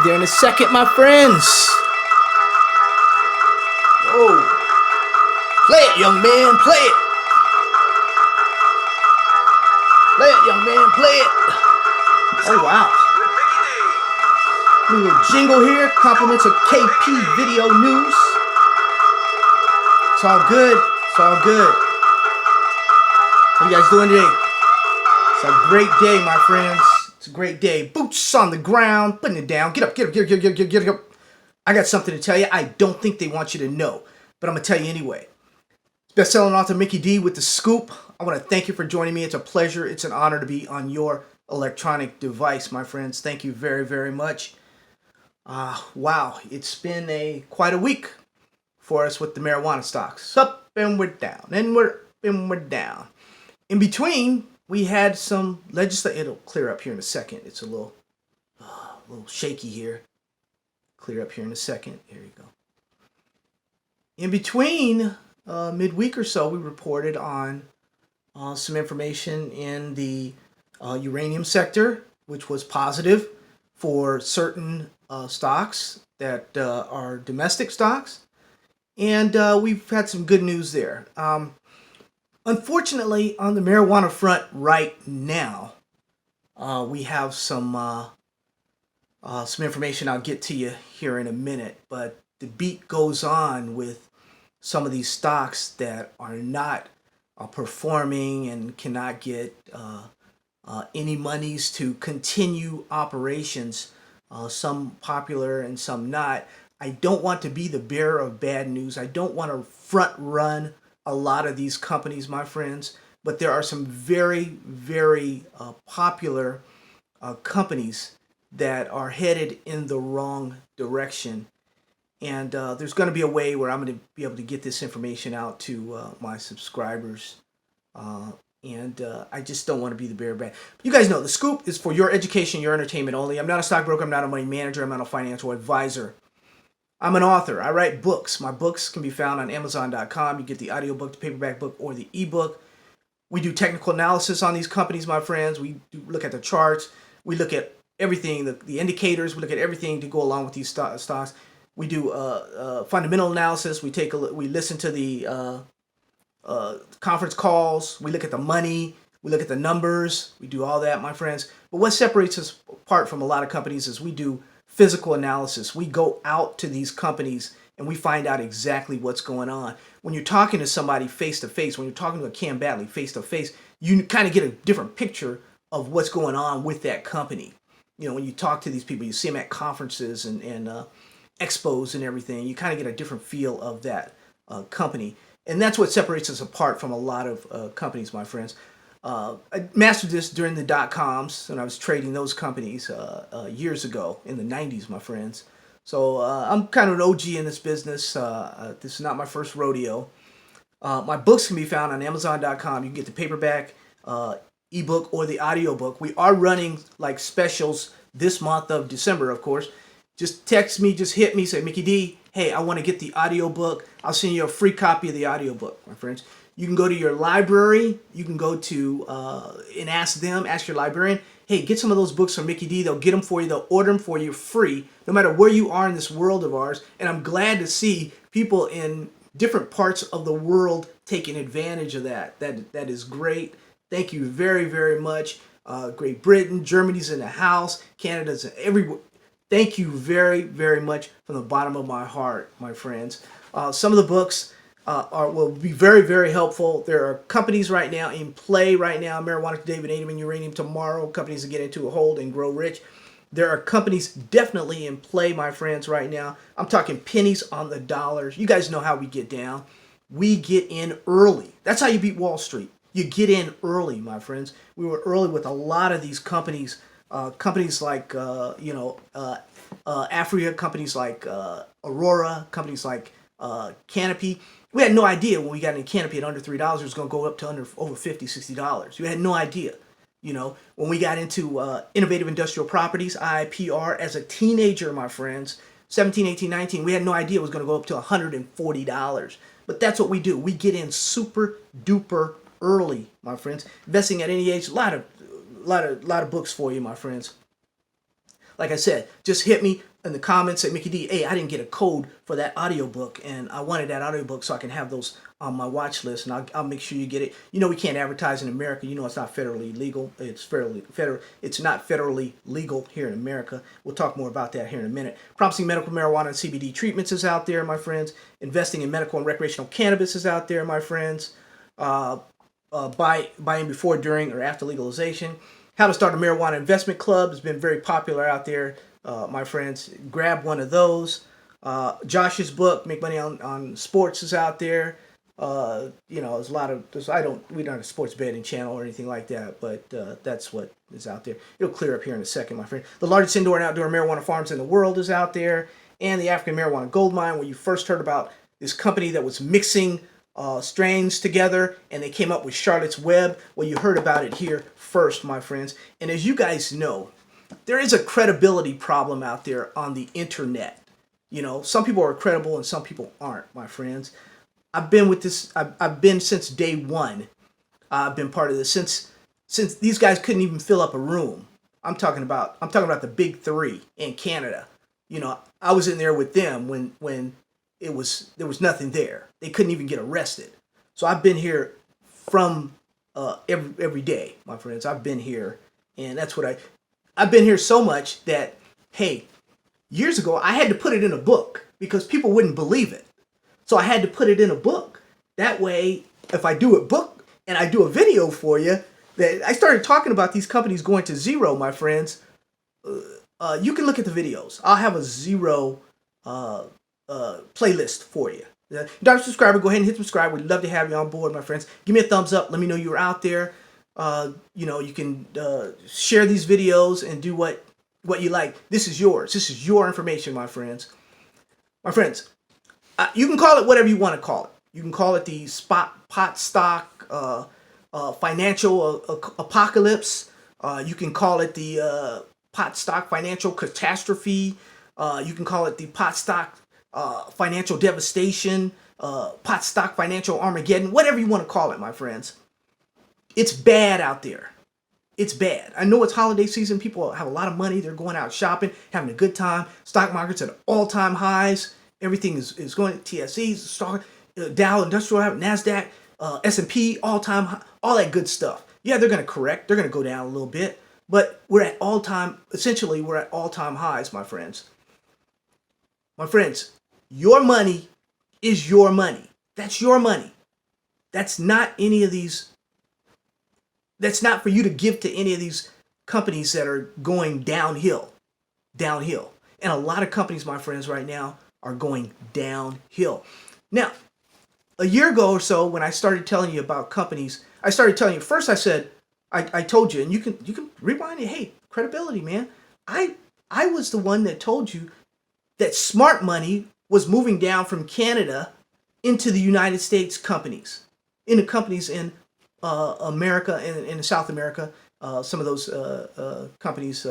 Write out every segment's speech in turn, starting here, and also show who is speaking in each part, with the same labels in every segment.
Speaker 1: there in a second, my friends. Oh, play it, young man, play it. Play it, young man, play it. Oh, wow. A little jingle here, compliments of KP Video News. It's all good, it's all good. How you guys doing today? It's a great day, my friends. It's a great day. Boots on the ground, putting it down. Get up, get up, get up, get up, get up, get up. I got something to tell you. I don't think they want you to know, but I'm going to tell you anyway. Best-selling author Mickey D with The Scoop. I want to thank you for joining me. It's a pleasure. It's an honor to be on your electronic device, my friends. Thank you very, very much. Wow, it's been quite a week for us with the marijuana stocks. Up and we're down, and we're down. In between, we had some legislation. It'll clear up here in a second. It's a little shaky here. Clear up here in a second. Here you go. In between, midweek or so, we reported on some information in the uranium sector, which was positive for certain stocks that are domestic stocks. And we've had some good news there. Unfortunately, on the marijuana front right now, we have some information I'll get to you here in a minute. But the beat goes on with some of these stocks that are not performing and cannot get any monies to continue operations. Some popular and some not. I don't want to be the bearer of bad news. I don't want to front run a lot of these companies, my friends, but there are some very, very popular companies that are headed in the wrong direction. And there's going to be a way where I'm going to be able to get this information out to my subscribers. I just don't want to be the bearer of bad. You guys know The Scoop is for your education, your entertainment only. I'm not a stockbroker. I'm not a money manager. I'm not a financial advisor. I'm an author. I write books. My books can be found on Amazon.com. You get the audiobook, the paperback book, or the ebook. We do technical analysis on these companies, my friends. We look at the charts. We look at everything, the indicators. We look at everything to go along with these stocks. We do fundamental analysis. We listen to the conference calls. We look at the money. We look at the numbers. We do all that, my friends. But what separates us apart from a lot of companies is we do physical analysis. We go out to these companies and we find out exactly what's going on. When you're talking to somebody face to face, when you're talking to a Cam Batley face to face, you kind of get a different picture of what's going on with that company. You know, when you talk to these people, you see them at conferences and expos and everything, you kind of get a different feel of that company. And that's what separates us apart from a lot of companies, my friends. I mastered this during the dot-coms when I was trading those companies years ago in the 90s, my friends. So I'm kind of an OG in this business. This is not my first rodeo. My books can be found on Amazon.com. You can get the paperback, ebook, or the audiobook. We are running like specials this month of December, of course. Just text me, just hit me, say, Mickey D, hey, I want to get the audiobook. I'll send you a free copy of the audiobook, my friends. You can go to your library. You can go to and ask your librarian, hey, get some of those books from Mickey D. They'll get them for you. They'll order them for you free, no matter where you are in this world of ours. And I'm glad to see people in different parts of the world taking advantage of that. That is great. Thank you very, very much. Great Britain, Germany's in the house, Canada's everywhere. Thank you very, very much from the bottom of my heart, my friends. Some of the books will be very, very helpful. There are companies right now in play right now. Marijuana today, vanadium, uranium tomorrow. Companies that get into a hold and grow rich. There are companies definitely in play, my friends, right now. I'm talking pennies on the dollars. You guys know how we get down. We get in early. That's how you beat Wall Street. You get in early, my friends. We were early with a lot of these companies. Companies like, Africa, companies like Aurora, companies like Canopy. We had no idea when we got in Canopy at under $3 it was going to go up to over $50, $60. We had no idea. You know, when we got into innovative industrial properties, IIPR, as a teenager, my friends, 17, 18, 19, we had no idea it was going to go up to $140. But that's what we do. We get in super duper early, my friends. Investing at any age, a lot of books for you, my friends. Like I said, just hit me. in the comments, say, Mickey D, hey, I didn't get a code for that audiobook, and I wanted that audiobook so I can have those on my watch list, and I'll make sure you get it. You know, we can't advertise in America. You know, it's not federally legal. It's not federally legal here in America. We'll talk more about that here in a minute. Promising medical marijuana and CBD treatments is out there, my friends. Investing in medical and recreational cannabis is out there, my friends. Buying before, during, or after legalization. How to start a marijuana investment club has been very popular out there, my friends. Grab one of those. Josh's book, Make Money on Sports, is out there. You know, there's a lot of, we don't have a sports betting channel or anything like that, but that's what is out there. It'll clear up here in a second, my friend. The largest indoor and outdoor marijuana farms in the world is out there, and the African Marijuana Gold Mine, where you first heard about this company that was mixing strains together, and they came up with Charlotte's Web. Well, you heard about it here first, my friends. And as you guys know, there is a credibility problem out there on the internet. You know, some people are credible and some people aren't, my friends. I've been with this. I've been since day one. I've been part of this since these guys couldn't even fill up a room. I'm talking about the big three in Canada. You know, I was in there with them when there was nothing there. They couldn't even get arrested. So I've been here from every day, my friends. I've been here, and that's what I've been here so much that, hey, years ago I had to put it in a book because people wouldn't believe it. So I had to put it in a book. That way, if I do a book and I do a video for you, that I started talking about these companies going to zero, my friends. You can look at the videos. I'll have a zero playlist for you. If you're not a subscriber, go ahead and hit subscribe. We'd love to have you on board, my friends. Give me a thumbs up. Let me know you're out there. You know, you can share these videos and do what you like. This is yours. This is your information, my friends. My friends, you can call it whatever you want to call it. You can call it the pot stock financial apocalypse. You can call it the pot stock financial catastrophe. You can call it the pot stock financial devastation, pot stock financial Armageddon, whatever you want to call it, my friends. It's bad out there. It's bad. I know it's holiday season. People have a lot of money. They're going out shopping, having a good time. Stock market's at all-time highs. Everything is going to TSEs, stock, Dow Industrial, NASDAQ, S&P, all-time high, all that good stuff. Yeah, they're going to correct. They're going to go down a little bit. But we're at all-time highs, my friends. My friends, your money is your money. That's your money. That's not any of these. That's not for you to give to any of these companies that are going downhill. Downhill. And a lot of companies, my friends, right now are going downhill. Now, a year ago or so, when I started telling you about companies, I started telling you, first I said, I told you, and you can rewind it, hey, credibility, man. I was the one that told you that smart money was moving down from Canada into the United States companies, into companies in America and in South America. Some of those companies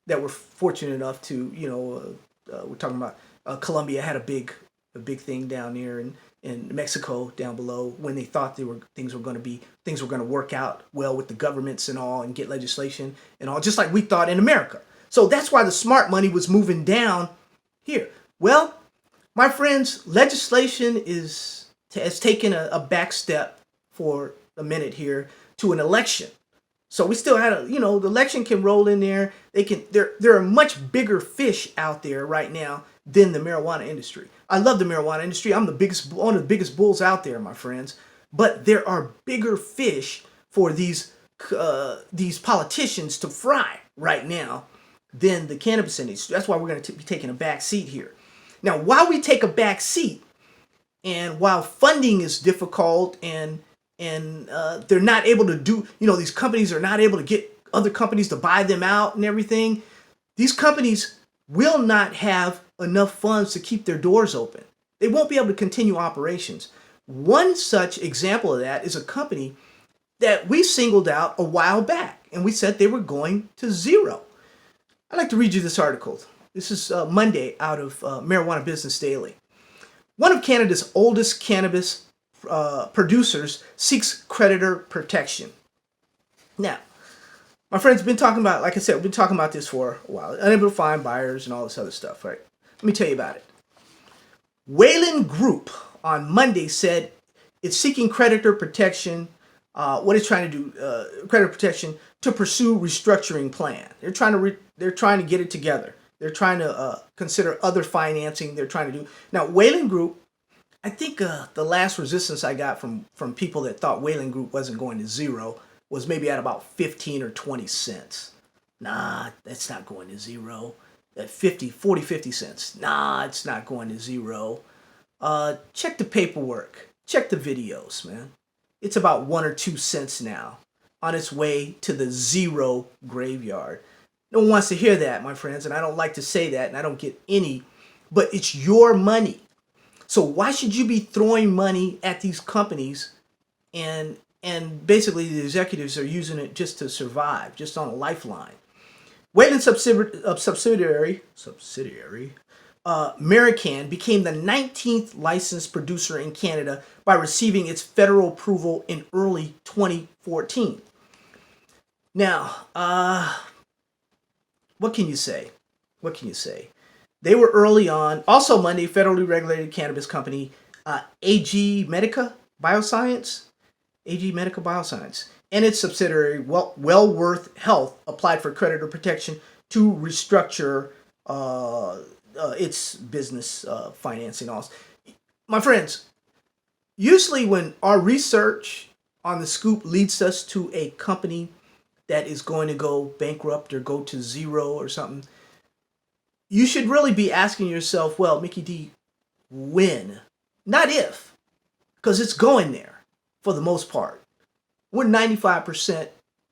Speaker 1: that were fortunate enough to, we're talking about Colombia had a big thing down there, in Mexico down below, when they thought things were going to work out well with the governments and all, and get legislation and all, just like we thought in America. So that's why the smart money was moving down here. Well, my friends, legislation has taken a back step for a minute here to an election. So we still had the election can roll in there. There are much bigger fish out there right now than the marijuana industry. I love the marijuana industry. I'm one of the biggest bulls out there, my friends. But there are bigger fish for these politicians to fry right now than the cannabis industry. That's why we're going to be taking a back seat here. Now, while we take a back seat, and while funding is difficult, and they're not able to do, these companies are not able to get other companies to buy them out and everything, these companies will not have enough funds to keep their doors open. They won't be able to continue operations. One such example of that is a company that we singled out a while back, and we said they were going to zero. I'd like to read you this article. This is Monday out of Marijuana Business Daily. One of Canada's oldest cannabis producers seeks creditor protection. Now, My friends been talking about, like I said, we've been talking about this for a while. Unable to find buyers and all this other stuff, right? Let me tell you about it. Wayland Group on Monday said it's seeking creditor protection. What it's trying to do, creditor protection to pursue restructuring plan. They're trying to get it together. They're trying to consider other financing. They're trying to do now. Wayland Group. I think the last resistance I got from people that thought Wayland Group wasn't going to zero was maybe at about 15 or 20 cents. Nah, that's not going to zero. At 50 cents. Nah, it's not going to zero. Check the paperwork. Check the videos, man. It's about 1 or 2 cents now, on its way to the zero graveyard. No one wants to hear that, my friends, and I don't like to say that, and I don't get any, but it's your money. So why should you be throwing money at these companies and basically the executives are using it just to survive, just on a lifeline? Wayland subsidiary American became the 19th licensed producer in Canada by receiving its federal approval in early 2014. Now, what can you say? What can you say? They were early on. Also Monday, federally regulated cannabis company AG Medica Bioscience, and its subsidiary Wellworth Health applied for creditor protection to restructure its business financing. Also, my friends, usually when our research on the scoop leads us to a company that is going to go bankrupt or go to zero or something, you should really be asking yourself, well, Mickey D, when? Not if, because it's going there for the most part. We're 95%,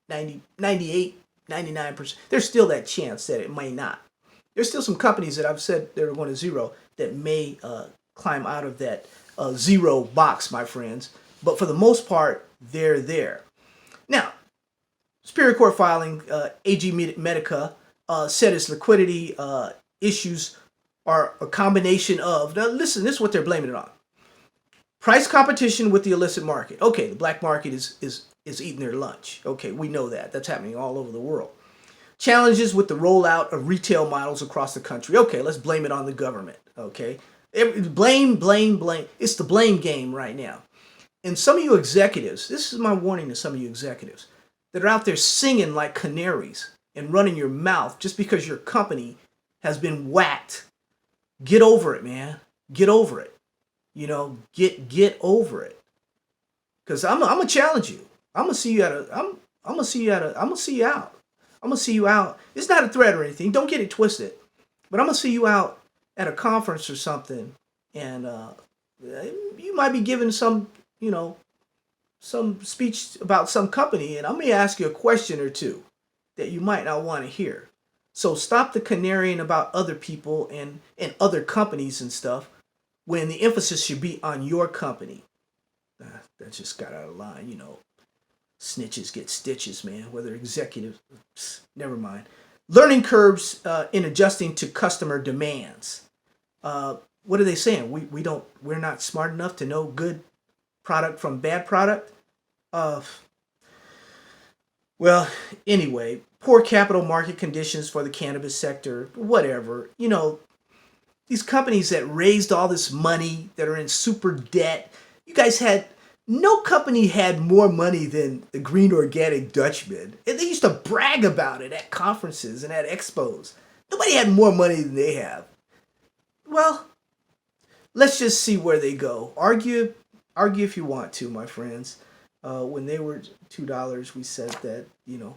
Speaker 1: 90, 98, 99%. There's still that chance that it may not. There's still some companies that I've said they're going to zero that may climb out of that zero box, my friends. But for the most part, they're there. Now, Superior Court filing, AG Medica said its liquidity issues are a combination of, now listen, this is what they're blaming it on. Price competition with the illicit market. Okay, the black market is eating their lunch. Okay, we know that. That's happening all over the world. Challenges with the rollout of retail models across the country. Okay, let's blame it on the government. Okay, blame. It's the blame game right now. And some of you executives, this is my warning to some of you executives that are out there singing like canaries and running your mouth just because your company has been whacked. Get over it, man. Get over it. You know, get over it. Cause I'm gonna challenge you. I'm gonna see you out. I'm gonna see you out. I'm gonna see you out. I'm gonna see you out. It's not a threat or anything. Don't get it twisted. But I'm gonna see you out at a conference or something, and you might be giving some, some speech about some company, and I'm gonna ask you a question or two that you might not want to hear. So stop the canarying about other people and other companies and stuff when the emphasis should be on your company. That just got out of line, Snitches get stitches, man. Whether executives, never mind. Learning curves in adjusting to customer demands. What are they saying? We're not smart enough to know good product from bad product. Well, anyway, poor capital market conditions for the cannabis sector, whatever. These companies that raised all this money that are in super debt, no company had more money than the Green Organic Dutchman. And they used to brag about it at conferences and at expos. Nobody had more money than they have. Well, let's just see where they go. Argue if you want to, my friends. When they were $2, we said that,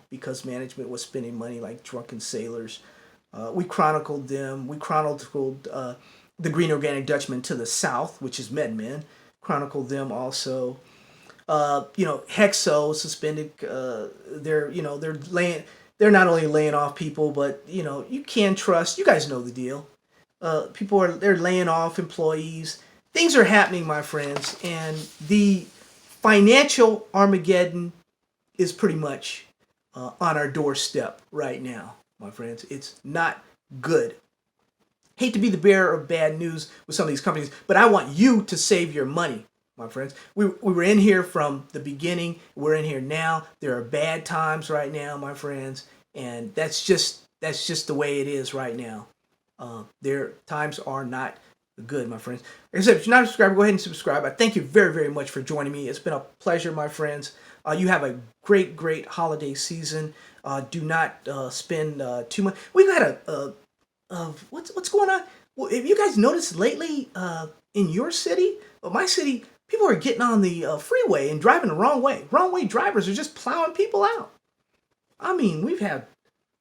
Speaker 1: because management was spending money like drunken sailors. We chronicled them. We chronicled the Green Organic Dutchman to the south, which is MedMen. Chronicled them also. Hexo suspended. They're not only laying off people, but you can trust. You guys know the deal. They're laying off employees. Things are happening, my friends, and the financial Armageddon is pretty much on our doorstep right now, my friends. It's not good. Hate to be the bearer of bad news with some of these companies, but I want you to save your money. my friends. We were in here from the beginning. We're in here now. There are bad times right now, my friends, and that's just the way it is right now. Their times are not good, my friends. Like I said, if you're not a subscriber, go ahead and subscribe. I thank you very, very much for joining me. It's been a pleasure, my friends. You have a great, great holiday season. Do not spend too much. We got what's going on? Well, have you guys noticed lately in your city, or my city, people are getting on the freeway and driving the wrong way. Wrong way drivers are just plowing people out. I mean, we've had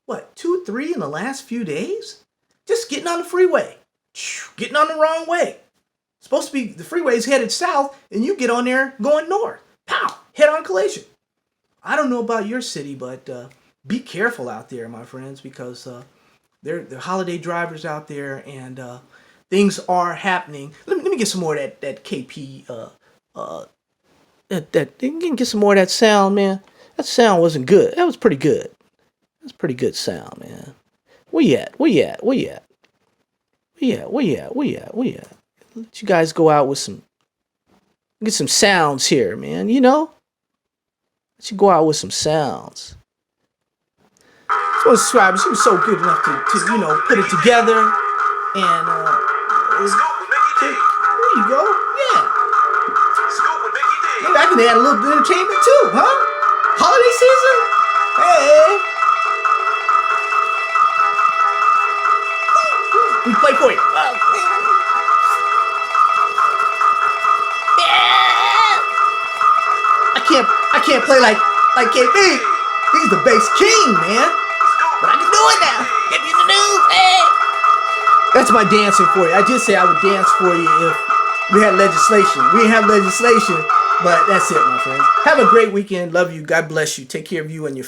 Speaker 1: what, 2, 3 in the last few days? Just getting on the freeway, getting on the wrong way. Supposed to be the freeway is headed south, and you get on there going north. Pow! Head-on collision. I don't know about your city, but be careful out there, my friends, because they're holiday drivers out there, and things are happening. Let me get some more of that KP. Get some more of that sound, man. That sound wasn't good. That was pretty good. That's pretty good sound, man. Where you at? Let you guys go out with get some sounds here, man. You know? Let you go out with some sounds. So subscribers, he was so good enough to put it together. And there you go. Yeah. Maybe I can add a little bit of entertainment too, huh? Holiday season? Hey. We play for you. I can't play like KB. He's the bass king, man. But I can do it now. Get me the news, hey. That's my dancing for you. I did say I would dance for you if we had legislation. We didn't have legislation, but that's it, my friends. Have a great weekend. Love you. God bless you. Take care of you and your